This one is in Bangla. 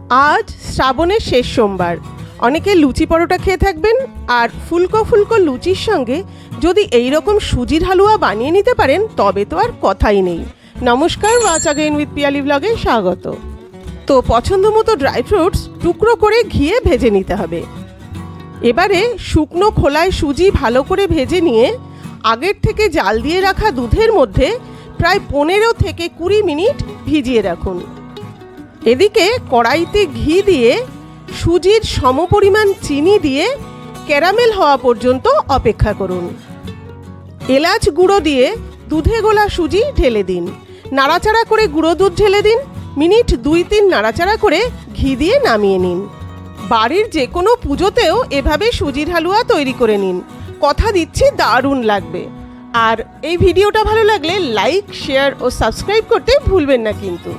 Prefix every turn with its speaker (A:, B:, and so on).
A: আজ শ্রাবণের শেষ সোমবার। অনেকে লুচি পরোটা খেয়ে থাকবেন, আর ফুলকো ফুলকো লুচির সঙ্গে যদি এই রকম সুজির হালুয়া বানিয়ে নিতে পারেন তবে তো আর কথাই নেই। নমস্কার, ওয়াচ অ্যাগেইন উইথ পিয়ালি ব্লগে স্বাগত। তো পছন্দ মতো ড্রাই ফ্রুটস টুকরো করে ঘিয়ে ভেজে নিতে হবে। এবারে শুকনো খোলায় সুজি ভালো করে ভেজে নিয়ে আগের থেকে জাল দিয়ে রাখা দুধের মধ্যে প্রায় 15 থেকে 20 মিনিট ভিজিয়ে রাখুন। এদিকে কড়াইতে ঘি দিয়ে সুজির সমপরিমাণ চিনি দিয়ে ক্যারামেল হওয়া পর্যন্ত অপেক্ষা করুন। এলাচ গুঁড়ো দিয়ে দুধে গোলা সুজি ঢেলে দিন, নাড়াচাড়া করে গুঁড়ো দুধ ঢেলে দিন, মিনিট 2-3 নাড়াচাড়া করে ঘি দিয়ে নামিয়ে নিন। বাড়ির যে কোনো পুজোতেও এভাবে সুজির হালুয়া তৈরি করে নিন, কথা দিচ্ছি দারুণ লাগবে। আর এই ভিডিওটা ভালো লাগলে লাইক, শেয়ার ও সাবস্ক্রাইব করতে ভুলবেন না কিন্তু।